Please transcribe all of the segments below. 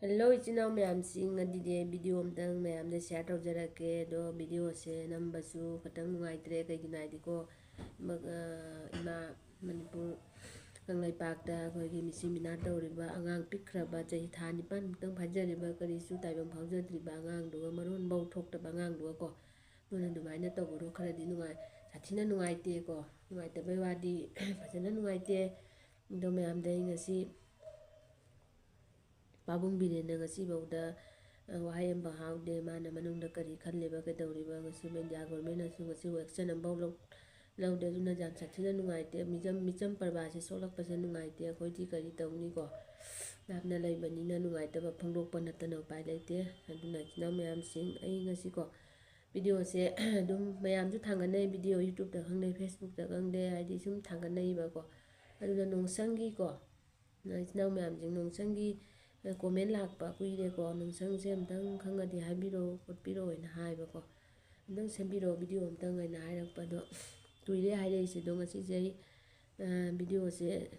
Hello ichinaw mayamsing adide video amtang mayamde share tawjarake do video se nambasu khatang nungaitre kaigina idiko ima manipur kanglai pakta koigi misi mina tawriba angang pikraba chahi tha nipan mutang phajariba karisu taibam phaujadriba angang duga maron bau thoktaba angang duga ko nuna dumaina tawbaro kharadi nungai sathina nungaite ko nungaitabay wadi phajana nungaite do mayamde ngasi Pabung birena ngasi bauda wahai am bahaude mana manungda kari khanleba kedawriba ngasi India government asu ngasi action am bau laude duna jam sathina nungaite micham parba se solak pase nungaite akhoi kari tawni ko napna laibanina nungaitaba phangdokpa natana upai leite aduna china mayam sing ai ngasi ko video se dum mayam ju thanganai video YouTube da khangnai Facebook da khangnai haidi sum thanganai ba ko aduna nongsangi ko china mayam jing nongsangi comment lakpa kuire ko Nongsang se amtang khangadi habiro potpiro ina haiba ko amtang sembiro video amtang ina hairakpa do tuire haire se do ngasi se video se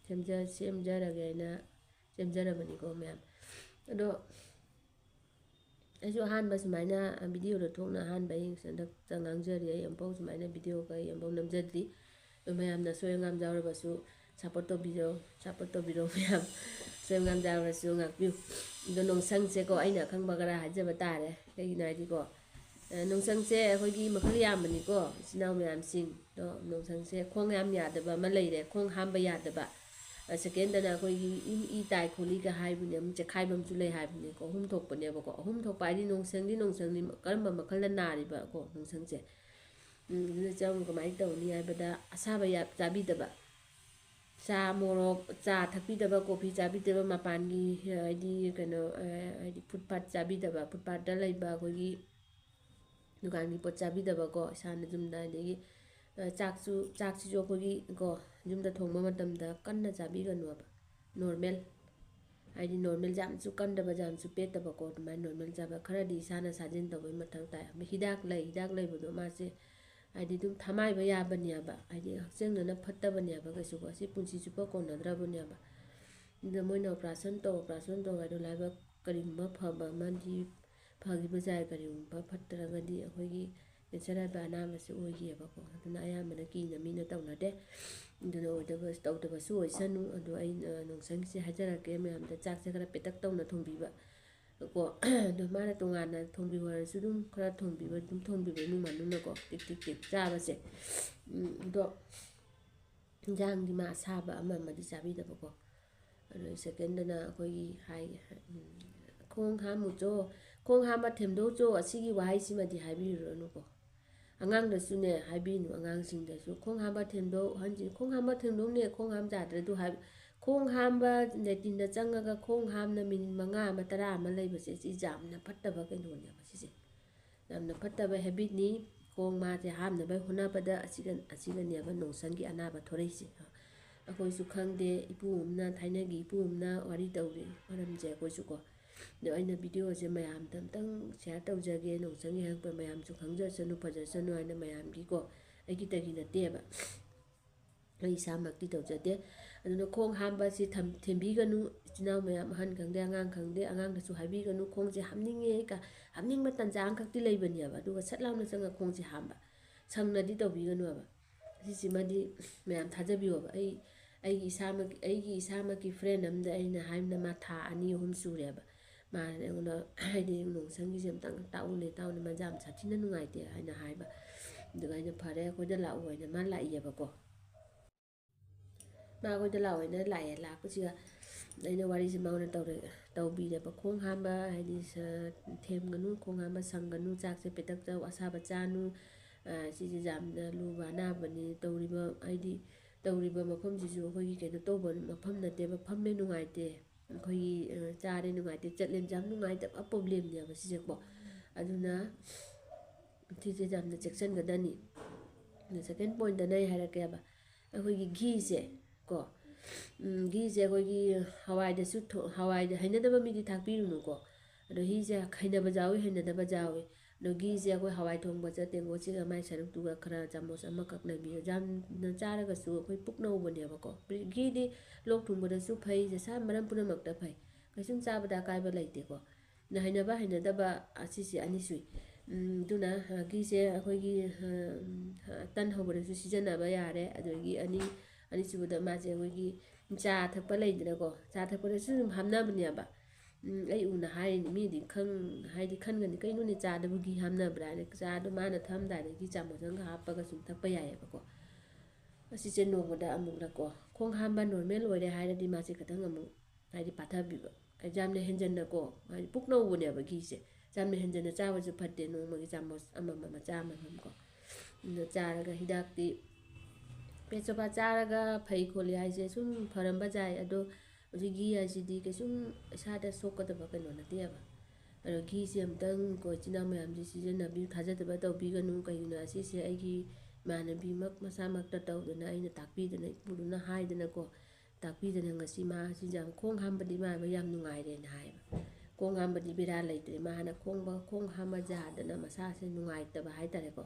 semjarage ina semjarabani ko ma'am ado ajo hanba sumaina video do thokna hanba ing sandak changangjari ai ampau sumaina video kai ampau namjadri mayam na soyangam jawrabasu support to biro ma'am soyangam jawrasu ngakpiu do Nongsang se ko aina khangba gara hajaba tare kaigina di ko Nongsang se akhoi makhal yamani ko sinaw ma'am sing do Nongsang se khong yam yadaba ma leire khong hamba yadaba second dana akhoi i tai kholi ga haibune am chekhaibam chu lei haibune ko hum thokpane ba ko hum thokpa di Nongsang ni karamba makhal na nari ba ko Nongsang se cham kamai tawni haibada asaba ya chabidaba cha morok cha thakpidaba coffee chabidaba mapangi haidi kano haidi footpath chabidaba footpath da laiba akhoi dukangi pot chabidaba ko isana jumda degi chaksu jo akhoi ko jumda thongba matamda kanna chabiganu aba normal haidi normal jamsu kandaba jamsu petaba ko dumai normal chaba kharadi isana sajin tawbai mathau tai hidak lai bodo mase haidi dum thamai ba yabani aba haidi hakcheng na phattabani aba kaisu ko si punsi chupa konadrabani aba inda moina operation to gaido laiba karimba phaba mandi phagi bajai karimba phattaragadi akhoi cancer ba anama se oigi aba ko aduna ayamana kina mina tawnade induna oidaba tawdaba su oisanu adu ai Nongsang se hajarake mayamda chakse khara petak tawna thongbiba ko do mana tongana thongbi warasu dum khara thongbiba dum thongbiba nu manuna ko tik chaba se do jang di ma saba ama madi chabidaba ko adu second dana akhoi hai khong hamu cho khong hama themdo cho asigi wahai simadi habirunu ko angang da su ne habinu angang sing da su khong hamba themdo hanji khong hamba themdo ne khong ham jadre du hab khong hamba netin da changaga khong ham na min manga ma tara ma leiba se si jamna phattaba kaino ne ba si se jamna phattaba habit ni khong ma te ham na bai huna pada asigan ne ba Nongsang gi anaba thorei se akhoi su khangde ipu umna thainagi ipu umna wari tawre maram je akhoi su ko do aina video se mayam tamtang share tawjage Nongsang gi hangpa mayam su khangjasanu phajasanu aina mayam gi ko aigi tagi na teba ai samakti tawjade aduna khong hamba si thembiganu chinaw mayam han khangde angang da su habiganu khong je hamninge ka hamning matan jang khakti leibani aba duga satlauna changa khong je hamba sangna di tawbiganu aba sisi madi mayam thajabiyo aba aigi isamaki friend amda aina haimna ma tha ani hum sure aba ma ngona haidi Nongsang gi amtang taune majam sathina nungaite haina haiba duga ina phare akoida lau aina ma lai aba ko ma akoida lau aina lai lakpasiga aina wari se mauna tawbire ba khong hamba haidi themganu khong hamba sanganu chakse petak chaw asaba chanu sisi jamna luba nabani tawriba haidi tawriba mafam jisu akhoi keno tawba mafam nateba famme nungaite akhoi chare nungaite chatlem jam nungaitaba problem ne aba sise ko aduna thise jamna section gadani the second point da nai harake aba akhoi gi se ko gi se akhoi hawai da su hawai da hainadaba midi thakpirunu ko ado hi se khainaba jawi hainadaba jawi no gi se akhoi hawai thongba cha tengo chiga mai saruk tuga khara chamos ama kakna bi jam na chara ga su akhoi puknau bane ba ko gi di lok thungba da su phai je sa maram puna makta phai ꯀꯩꯁꯨꯝ ꯆꯥꯕꯗ ꯑꯀꯥꯏꯕ ꯂꯩꯇꯦꯀꯣ ꯍꯩꯅꯕ ꯍꯩꯅꯗꯕ ꯑꯁꯤꯁꯦ ꯑꯅꯤ ꯁꯨꯏ ꯑꯗꯨꯅ ꯘꯤꯁꯦ ꯑꯩꯈꯣꯏꯒꯤ ꯇꯟ ꯍꯧꯕꯗꯁꯨ ꯁꯤꯖꯤꯟꯅꯕ ꯌꯥꯔꯦ ꯑꯗꯒꯤ ꯑꯅꯤꯁꯨꯕꯗ ꯃꯥꯁꯦ ꯑꯩꯈꯣꯏꯒꯤ ꯆꯥ ꯊꯛꯄ ꯂꯩꯗꯅꯀꯣ ꯆꯥ ꯊꯛꯄꯗꯁꯨ ꯑꯗꯨꯝ ꯍꯥꯞꯅꯕꯅꯦꯕ ꯑꯩ ꯎꯅ ꯍꯥꯏꯔꯤꯅꯤ ꯃꯤꯗꯤ ꯍꯥꯏꯗꯤ ꯈꯟꯒꯅꯤ ꯀꯩꯅꯣꯅꯦ ꯆꯥꯗꯕꯨ ꯘꯤ ꯍꯥꯞꯅꯕ꯭ꯔꯥ ꯍꯥꯏꯅ ꯆꯥꯗꯣ ꯃꯥꯅ ꯊꯛꯑꯝꯗꯥꯏꯗ ꯘꯤ ꯆꯥꯃꯁ ꯑꯃꯒ ꯍꯥꯞꯄꯒ ꯁꯨꯝ ꯊꯛꯄ ꯌꯥꯏꯑꯕꯀꯣ ꯑꯁꯤꯁꯦ ꯅꯣꯡꯃꯗ ꯑꯃꯨꯛꯂꯛꯀꯣ ꯈꯣꯡ ꯍꯥꯝꯕ ꯅꯣꯔꯃꯦꯜ ꯑꯣꯏꯔꯦ ꯍꯥꯏꯔꯗꯤ ꯃꯥꯁꯦ ꯈꯤꯇꯪ ꯑꯃꯨꯛ ꯍꯥꯏꯗꯤ ꯄꯥꯊꯕꯤꯕ ꯌꯥꯝꯅ ꯍꯦꯟꯖꯟꯅꯀꯣ ꯍꯥꯏꯗꯤ ꯄꯨꯛ ꯅꯧꯕꯅꯦꯕ ꯘꯤꯁꯦ ꯌꯥꯝꯅ ꯍꯦꯟꯖꯟꯅ ꯆꯥꯕꯁꯨ ꯐꯠꯇꯦ ꯅꯣꯡꯃꯒꯤ ꯆꯥꯃꯁ ꯑꯃꯃꯝ ꯃꯆꯥ ꯑꯃꯃꯝꯀꯣ ꯑꯗꯨꯅ ꯆꯥꯔꯒ ꯍꯤꯗꯥꯛꯇꯤ ꯄꯦꯠ ꯁꯣꯐꯥ ꯆꯥꯔꯒ ꯐꯩ ꯈꯣꯠꯂꯤ ꯍꯥꯏꯁꯦ ꯁꯨꯝ ꯐꯔꯝꯕ ꯌꯥꯏ ꯑꯗꯣ ꯍꯧꯖꯤꯛ ꯘꯤ ꯍꯥꯏꯁꯤꯗꯤ ꯀꯩꯁꯨꯝ ꯏꯁꯥꯗ ꯁꯣꯛꯀꯗꯕ ꯀꯩꯅꯣ ꯅꯠꯇꯦꯕ ꯑꯗꯣ ꯘꯤꯁꯦ ꯑꯃꯨꯛꯇꯪ ꯑꯩꯈꯣꯏ ꯏꯆꯤꯜ ꯏꯅꯥꯎ ꯃꯌꯥꯝꯁꯦ ꯁꯤꯖꯤꯟꯅꯕꯤꯌꯨ ꯊꯥꯖꯗꯕ ꯇꯧꯕꯤꯒꯅꯨ ꯀꯩꯒꯤꯅꯣ ꯑꯁꯤꯁꯦ ꯑꯩꯒꯤ ꯏꯃꯥꯟꯅꯕꯤꯃꯛ ꯃꯁꯥꯃꯛꯇ ꯇꯧꯗꯅ ꯑꯩꯅ ꯇꯥꯛꯄꯤꯗꯅ ꯏꯄꯨꯗꯨꯅ ꯍꯥꯏꯗꯅꯀꯣ ꯇꯥꯛꯄꯤꯗꯅ ꯉꯁꯤ ꯃꯥꯁꯤ ꯌꯥꯝ ꯈꯣꯡ ꯍꯥꯝꯕꯗꯤ ꯃꯥ ꯌꯥꯝ ꯅꯨꯡꯉꯥꯏꯔꯦꯅ ꯍꯥꯏꯌꯦꯕ ꯈꯣꯡ ꯍꯥꯝꯕꯗꯤ ꯕꯦꯔꯥ ꯂꯩꯇ꯭ꯔꯦ ꯃꯥꯅ ꯈꯣꯡ ꯍꯥꯝꯕ ꯌꯥꯗꯅ ꯃꯁꯥꯁꯦ ꯅꯨꯡꯉꯥꯏꯇꯕ ꯍꯥꯏꯇꯥꯔꯦꯀꯣ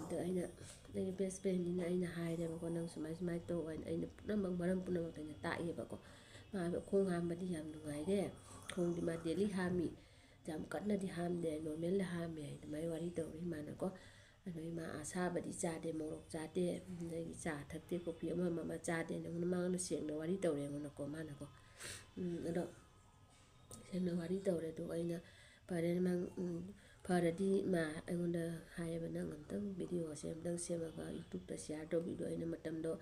ꯑꯗꯣ ꯑꯩꯒꯤ ꯕꯦꯁ ꯐ꯭ꯔꯦꯟꯅꯤꯅ ꯑꯩꯅ ꯍꯥꯏꯔꯦꯕꯀꯣ ꯅꯪ ꯁꯨꯃꯥꯏꯅ ꯇꯧ ꯍꯥꯏꯅ ꯑꯩꯅ ꯄꯨꯝꯅꯃꯛ ꯃꯔꯝ ꯄꯨꯝꯅꯃꯛꯇ ꯑꯩꯅ ꯇꯥꯛꯑꯦꯕꯀꯣ ꯃꯥ ꯈꯣꯡ ꯍꯥꯝꯕꯗꯤ ꯌꯥꯝ ꯅꯨꯡꯉꯥꯏꯔꯦ ꯈꯣꯡꯗꯤ ꯃꯥ ꯗꯦꯂꯤ ꯍꯥꯝꯃꯤ ꯌꯥꯝ ꯀꯟꯅꯗꯤ ꯍꯥꯝꯗꯦ ꯅꯣꯔꯃꯦꯜꯗ ꯍꯥꯝꯃꯦ ꯑꯗꯨꯃꯥꯏꯅ ꯋꯥꯔꯤ ꯇꯧꯔꯤ ꯃꯥꯅꯀꯣ ꯑꯗꯨꯗꯩ ꯃꯥ ꯑꯁꯥꯕꯗꯤ ꯆꯥꯗꯦ ꯃꯣꯔꯣꯛ ꯆꯥꯗꯦ ꯑꯗꯒꯤ ꯆꯥ ꯊꯛꯇꯦ ꯀꯣꯐꯤ ꯑꯃ ꯆꯥꯗꯦ ꯅꯪꯉꯣꯟꯗ ꯃꯥꯉꯣꯟꯗ ꯁꯦꯡꯅ ꯋꯥꯔꯤ ꯇꯧꯔꯦ ꯑꯩꯉꯣꯟꯗꯀꯣ ꯃꯥꯅꯀꯣ ꯑꯗꯣ ꯁꯦꯡꯅ ꯋꯥꯔꯤ ꯇꯧꯔꯦ ꯑꯗꯨꯒ ꯑꯩꯅ ꯐꯔꯦ ꯅꯪ ꯐꯔꯗꯤ ꯃꯥ ꯑꯩꯉꯣꯟꯗ ꯍꯥꯏꯌꯦꯕ ꯅꯪ ꯑꯝꯇꯪ ꯚꯤꯗꯤꯑꯣꯁꯦ ꯑꯝꯇꯪ ꯁꯦꯝꯃꯒ ꯌꯨꯇꯨꯞꯇ ꯁꯤꯌꯥꯔ ꯇꯧꯕꯤꯗꯣ ꯑꯩꯅ ꯃꯇꯝꯗꯣ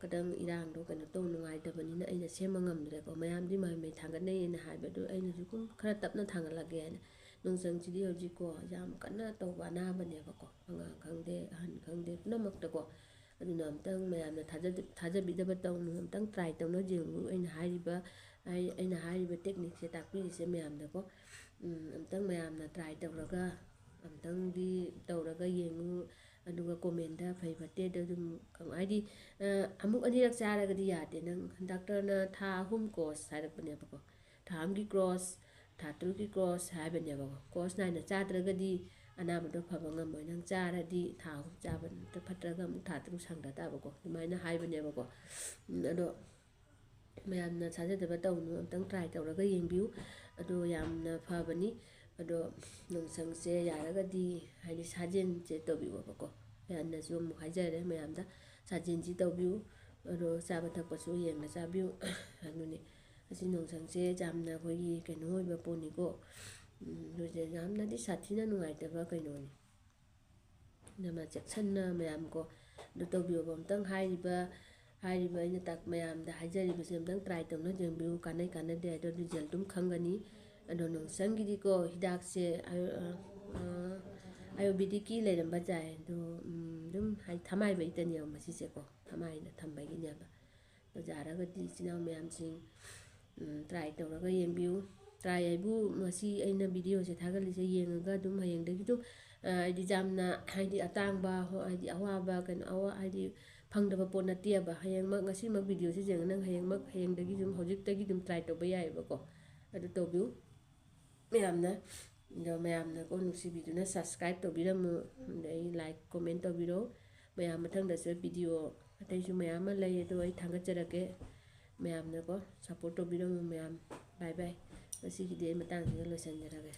ꯈꯤꯇꯪ ꯏꯔꯥꯡꯗꯣ ꯀꯩꯅꯣ ꯇꯧ ꯅꯨꯡꯉꯥꯏꯇꯕꯅꯤꯅ ꯑꯩꯅ ꯁꯦꯝꯕ ꯉꯝꯗ꯭ꯔꯦꯀꯣ ꯃꯌꯥꯝꯗꯤ ꯃꯍꯩ ꯊꯥꯡꯒꯠꯅꯩꯌꯦꯅ ꯍꯥꯏꯕ ꯑꯗꯨ ꯑꯩꯅꯁꯨ ꯈꯔ ꯇꯞꯅ ꯊꯥꯡꯒꯠꯂꯒꯦ ꯍꯥꯏꯅ ꯅꯣꯡꯆꯪꯁꯤꯗꯤ ꯍꯧꯖꯤꯛꯀꯣ ꯌꯥꯝ ꯀꯟꯅ ꯇꯧꯕ ꯑꯅꯥꯕꯅꯦꯕꯀꯣ ꯑꯉꯥꯡ ꯈꯪꯗꯦ ꯑꯍꯟ ꯈꯪꯗꯦ ꯄꯨꯝꯅꯃꯛꯇꯀꯣ ꯑꯗꯨꯅ ꯑꯝꯇꯪ ꯃꯌꯥꯝꯅ ꯊꯥꯖꯕꯤꯗꯕ ꯇꯧꯅꯨ ꯑꯝꯇꯪ ꯇ꯭ꯔꯥꯏ ꯇꯧꯅ ꯌꯦꯡꯉꯨ ꯑꯩꯅ ꯍꯥꯏꯔꯤꯕ ꯇꯦꯛꯅꯤꯛꯁꯦ ꯇꯥꯛꯄꯤꯔꯤꯁꯦ ꯃꯌꯥꯝꯗꯀꯣ ꯑꯝꯇꯪ ꯃꯌꯥꯝꯅ ꯇ꯭ꯔꯥꯏ ꯇꯧꯔꯒ ꯑꯝꯇꯪꯗꯤ ꯇꯧꯔꯒ ꯌꯦꯡꯉꯨ ꯑꯗꯨꯒ ꯀꯣꯃꯦꯟꯗ ꯐꯩ ꯐꯠꯇꯦꯗ ꯑꯗꯨꯝ ꯍꯥꯏꯗꯤ ꯑꯃꯨꯛ ꯑꯅꯤꯔꯛ ꯆꯥꯔꯒꯗꯤ ꯌꯥꯗꯦ ꯅꯪ ꯗꯥꯛꯇꯔꯅ ꯊꯥ 3 ꯀꯣꯔꯁ ꯍꯥꯏꯔꯛꯄꯅꯦꯕꯀோ ꯊꯥ 1ꯒꯤ ꯀꯣꯔꯁ ꯊꯥ 3ꯒꯤ ꯀꯣꯔꯁ ꯍꯥꯏꯕꯅꯦꯕꯀꯣ ꯀꯣꯔꯁ ꯅꯥꯏꯅ ꯆꯥꯗ꯭ꯔꯒꯗꯤ ꯑꯅꯥꯕꯗꯣ ꯐꯕꯉꯝꯃꯣꯏ ꯅꯪ ꯆꯥꯔꯗꯤ ꯊꯥ 3 ꯆꯥꯕ ꯐꯠꯇ꯭ꯔꯒ ꯑꯃꯨꯛ ꯊꯥ 3 ꯁꯪꯗ ꯇꯥꯕꯀꯣ ꯑꯗꯨꯃꯥꯏꯅ ꯍꯥꯏꯕꯅꯦꯕꯀꯣ ꯑꯗꯣ ꯃꯌꯥꯝꯅ ꯊꯥꯖꯗꯕ ꯇꯧꯅꯨ ꯑꯝꯇꯪ ꯇ꯭ꯔꯥꯏ ꯇꯧꯔꯒ ꯌꯦꯡꯕꯤꯌꯨ ꯑꯗꯣ ꯌꯥꯝꯅ ꯐꯕꯅꯤ ꯑꯗꯣ ꯅꯣꯡꯁꯪꯁꯦ ꯌꯥꯔꯒꯗꯤ ꯍꯥꯏꯗꯤ ꯁꯥꯖꯦꯜꯁꯦ ꯇꯧꯕꯤꯌꯣꯕꯀꯣ ꯌꯥꯝꯅꯁꯨ ꯑꯃꯨꯛ ꯍꯥꯏꯖꯔꯦ ꯃꯌꯥꯝꯗ ꯁꯥꯖꯦꯜꯁꯤ ꯇꯧꯕꯤꯌꯨ ꯑꯗꯣ ꯆꯥꯕ ꯊꯛꯄꯁꯨ ꯌꯦꯡꯅ ꯆꯥꯕꯤꯌꯨ ꯑꯗꯨꯅꯤ ꯑꯁꯤ ꯅꯣꯡꯁꯪꯁꯦ ꯌꯥꯝꯅ ꯑꯩꯈꯣꯏꯒꯤ ꯀꯩꯅꯣ ꯑꯣꯏꯕ ꯄꯣꯠꯅꯤꯀꯣ ꯌꯥꯝꯅꯗꯤ ꯁꯥꯊꯤꯅ ꯅꯨꯡꯉꯥꯏꯇꯕ ꯀꯩꯅꯣꯅꯤ ꯑꯗꯨꯅ ꯆꯦꯛꯁꯤꯟꯅ ꯃꯌꯥꯝꯀꯣ ꯑꯗꯨ ꯇꯧꯕꯤꯌꯣꯕ ꯑꯝꯇꯪ ꯍꯥꯏꯔꯤꯕ ꯑꯩꯅ ꯃꯌꯥꯝꯗ ꯍꯥꯏꯖꯔꯤꯕꯁꯦ ꯑꯝꯇꯪ ꯇ꯭ꯔꯥꯏ ꯇꯧꯅ ꯌꯦꯡꯕꯤꯌꯨ ꯀꯥꯟꯅꯩ ꯀꯥꯟꯅꯗꯦ ꯍꯥꯏꯗꯣ ꯔꯤꯖꯜ ꯑꯗꯨꯝ ꯈꯪꯒꯅꯤ ꯑꯗꯣ ꯅꯣꯡꯁꯪꯒꯤꯗꯤꯀꯣ ꯍꯤꯗꯥꯛꯁꯦ ꯑꯌꯨꯔꯕꯦꯗꯤꯛꯀꯤ ꯂꯩꯔꯝꯕ ꯌꯥꯏ ꯑꯗꯣ ꯑꯗꯨꯝ ꯍꯥꯏꯗꯤ ꯊꯃꯥꯏꯕꯩꯇꯅꯦꯕ ꯃꯁꯤꯁꯦꯀꯣ ꯊꯃꯥꯏꯅ ꯊꯝꯕꯒꯤꯅꯦꯕ ꯑꯗꯣ ꯌꯥꯔꯒꯗꯤ ꯏꯆꯤꯜ ꯏꯅꯥꯎ ꯃꯌꯥꯝꯁꯤꯡ ꯇ꯭ꯔꯥꯏ ꯇꯧꯔꯒ ꯌꯦꯡꯕꯤꯌꯨ ꯇ꯭ꯔꯥꯏ ꯍꯥꯏꯕꯨ ꯉꯁꯤ ꯑꯩꯅ ꯚꯤꯗꯤꯑꯣꯁꯦ ꯊꯥꯒꯠꯂꯤꯁꯦ ꯌꯦꯡꯉꯒ ꯑꯗꯨꯝ ꯍꯌꯦꯡꯗꯒꯤ ꯑꯗꯨꯝ ꯍꯥꯏꯗꯤ ꯌꯥꯝꯅ ꯍꯥꯏꯗꯤ ꯑꯇꯥꯡꯕ ꯍꯥꯏꯗꯤ ꯑꯋꯥꯕ ꯀꯩꯅꯣ ꯍꯥꯏꯗꯤ ꯐꯪꯗꯕ ꯄꯣꯠ ꯅꯠꯇꯦꯕ ꯍꯌꯦꯡꯃꯛ ꯉꯁꯤꯃꯛ ꯚꯤꯗꯤꯑꯣꯁꯦ ꯌꯦꯡꯉ ꯅꯪ ꯍꯌꯦꯡꯗꯒꯤ ꯑꯗꯨꯝ ꯍꯧꯖꯤꯛꯇꯒꯤ ꯑꯗꯨꯝ ꯇ꯭ꯔꯥꯏ ꯇꯧꯕ ꯌꯥꯏꯑꯕꯀꯣ ꯑꯗꯨ ꯇꯧꯕꯤꯌꯨ ꯃꯌꯥꯝꯅ ꯑꯗꯣ ꯃꯌꯥꯝꯅꯀꯣ ꯅꯨꯡꯁꯤꯕꯤꯗꯨꯅ ꯁꯕꯁꯀ꯭ꯔꯥꯏꯞ ꯇꯧꯕꯤꯔꯝꯃꯨ ꯑꯗꯩ ꯂꯥꯏꯛ ꯀꯣꯃꯦꯟ ꯇꯧꯕꯤꯔꯣ ꯃꯌꯥꯝ ꯃꯊꯪꯗꯁꯨ ꯚꯤꯗꯤꯑꯣ ꯑꯇꯩꯁꯨ ꯃꯌꯥꯝ ꯑꯃ ꯂꯩ ꯑꯗꯣ ꯑꯩ ꯊꯥꯒꯠꯆꯔꯛꯀꯦ ꯃꯌꯥꯝꯅꯀꯣ ꯁꯞꯄꯣꯔꯠ ꯇꯧꯕꯤꯔꯝꯃꯨ ꯃꯌꯥꯝ ꯕꯥꯏ ꯕꯥꯏ ꯉꯁꯤꯒꯤꯗꯤ ꯑꯩ ꯃꯇꯥꯡꯁꯤꯗ ꯂꯣꯏꯁꯤꯟꯖꯔꯒꯦ